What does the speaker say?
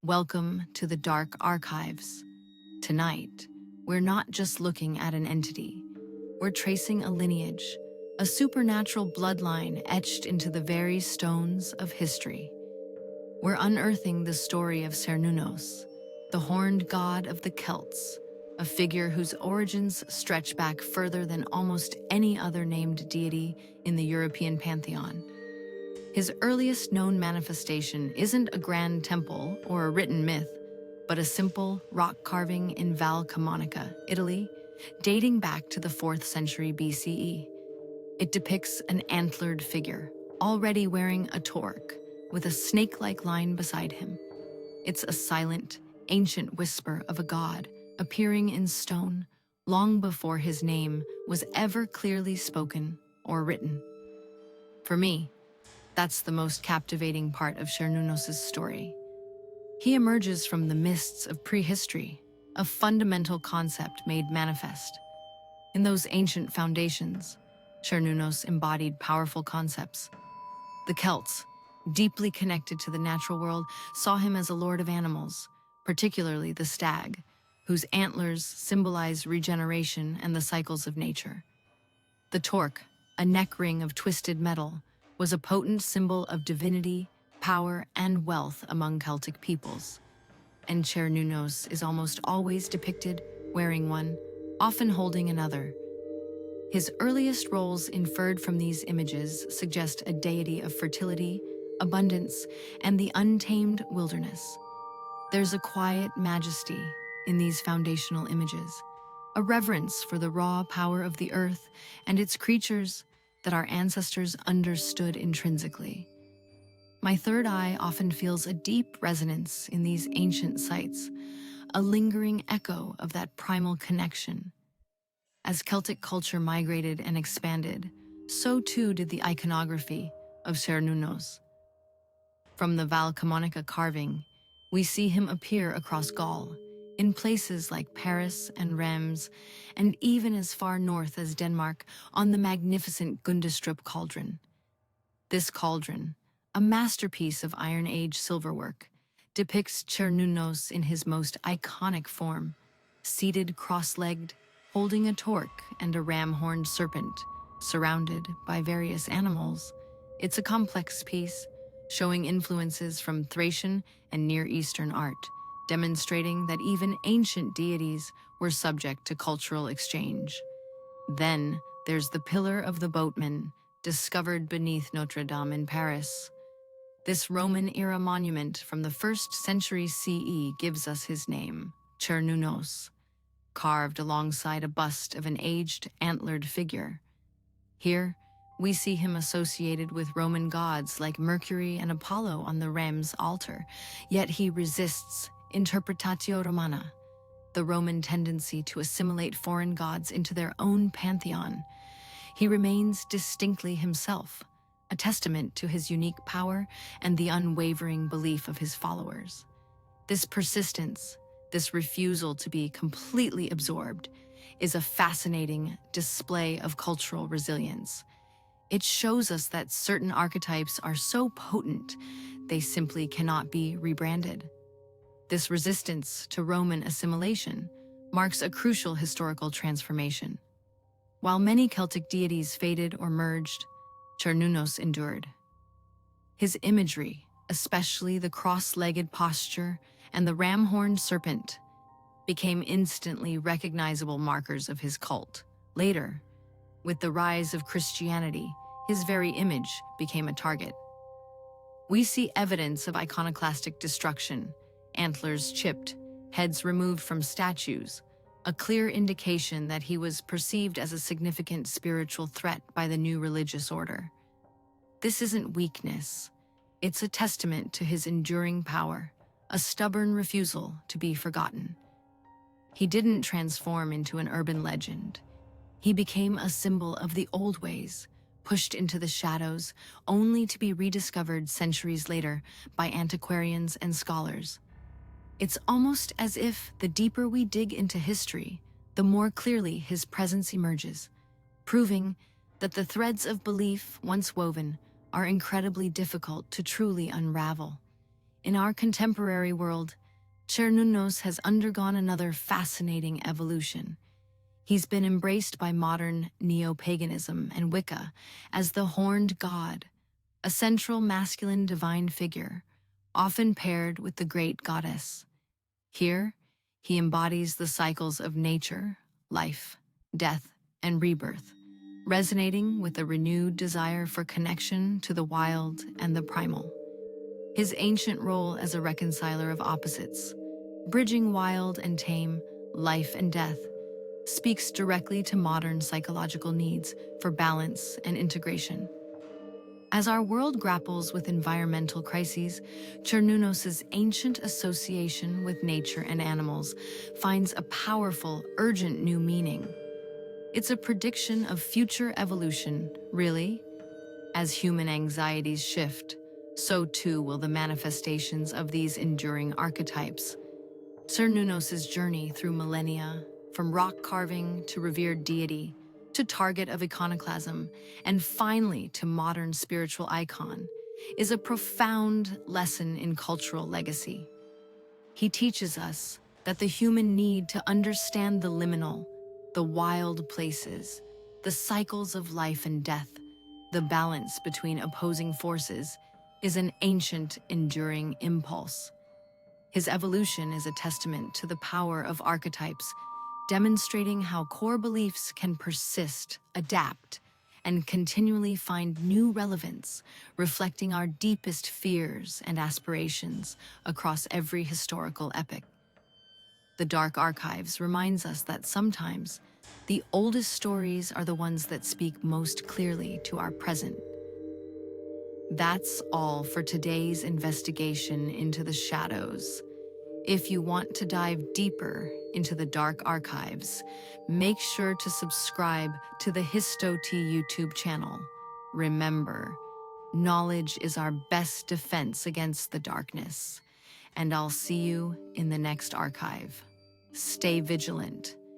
Welcome to the Dark Archives. Tonight, we're not just looking at an entity. We're tracing a lineage, a supernatural bloodline etched into the very stones of history. We're unearthing the story of Cernunnos, the horned god of the Celts, a figure whose origins stretch back further than almost any other named deity in the European pantheon. His earliest known manifestation isn't a grand temple or a written myth, but a simple rock carving in Val Camonica, Italy, dating back to the 4th century BCE. It depicts an antlered figure, already wearing a torque, with a snake-like line beside him. It's a silent, ancient whisper of a god appearing in stone long before his name was ever clearly spoken or written. For me, that's the most captivating part of Cernunnos' story. He emerges from the mists of prehistory, a fundamental concept made manifest. In those ancient foundations, Cernunnos embodied powerful concepts. The Celts, deeply connected to the natural world, saw him as a lord of animals, particularly the stag, whose antlers symbolize regeneration and the cycles of nature. The torque, a neck ring of twisted metal, was a potent symbol of divinity, power, and wealth among Celtic peoples. And Cernunnos is almost always depicted wearing one, often holding another. His earliest roles inferred from these images suggest a deity of fertility, abundance, and the untamed wilderness. There's a quiet majesty in these foundational images, a reverence for the raw power of the earth and its creatures that our ancestors understood intrinsically. My third eye often feels a deep resonance in these ancient sites, a lingering echo of that primal connection. As Celtic culture migrated and expanded, so too did the iconography of Cernunnos. From the Val Camonica carving, we see him appear across Gaul, in places like Paris and Reims, and even as far north as Denmark on the magnificent Gundestrup cauldron. This cauldron, a masterpiece of Iron Age silverwork, depicts Cernunnos in his most iconic form, seated cross-legged, holding a torque and a ram-horned serpent, surrounded by various animals. It's a complex piece, showing influences from Thracian and Near Eastern art, demonstrating that even ancient deities were subject to cultural exchange. Then there's the Pillar of the Boatman, discovered beneath Notre Dame in Paris. This Roman-era monument from the 1st century CE gives us his name, Cernunnos, carved alongside a bust of an aged, antlered figure. Here, we see him associated with Roman gods like Mercury and Apollo on the Reims altar, yet he resists interpretatio romana, the Roman tendency to assimilate foreign gods into their own pantheon. He remains distinctly himself, a testament to his unique power and the unwavering belief of his followers. This persistence, this refusal to be completely absorbed, is a fascinating display of cultural resilience. It shows us that certain archetypes are so potent, they simply cannot be rebranded. This resistance to Roman assimilation marks a crucial historical transformation. While many Celtic deities faded or merged, Cernunnos endured. His imagery, especially the cross-legged posture and the ram-horned serpent, became instantly recognizable markers of his cult. Later, with the rise of Christianity, his very image became a target. We see evidence of iconoclastic destruction, antlers chipped, heads removed from statues, a clear indication that he was perceived as a significant spiritual threat by the new religious order. This isn't weakness. It's a testament to his enduring power, a stubborn refusal to be forgotten. He didn't transform into an urban legend. He became a symbol of the old ways, pushed into the shadows, only to be rediscovered centuries later by antiquarians and scholars. It's almost as if the deeper we dig into history, the more clearly his presence emerges, proving that the threads of belief once woven are incredibly difficult to truly unravel. In our contemporary world, Cernunnos has undergone another fascinating evolution. He's been embraced by modern neo-paganism and Wicca as the horned god, a central masculine divine figure, often paired with the great goddess. Here, he embodies the cycles of nature, life, death, and rebirth, resonating with a renewed desire for connection to the wild and the primal. His ancient role as a reconciler of opposites, bridging wild and tame, life and death, speaks directly to modern psychological needs for balance and integration. As our world grapples with environmental crises, Cernunnos' ancient association with nature and animals finds a powerful, urgent new meaning. It's a prediction of future evolution, really. As human anxieties shift, so too will the manifestations of these enduring archetypes. Cernunnos' journey through millennia, from rock carving to revered deity, to target of iconoclasm, and finally to modern spiritual icon, is a profound lesson in cultural legacy. He teaches us that the human need to understand the liminal, the wild places, the cycles of life and death, the balance between opposing forces, is an ancient, enduring impulse. His evolution is a testament to the power of archetypes, demonstrating how core beliefs can persist, adapt, and continually find new relevance, reflecting our deepest fears and aspirations across every historical epoch. The Dark Archives reminds us that sometimes the oldest stories are the ones that speak most clearly to our present. That's all for today's investigation into the shadows. If you want to dive deeper into the Dark Archives, make sure to subscribe to the HistoT YouTube channel. Remember, knowledge is our best defense against the darkness, and I'll see you in the next archive. Stay vigilant.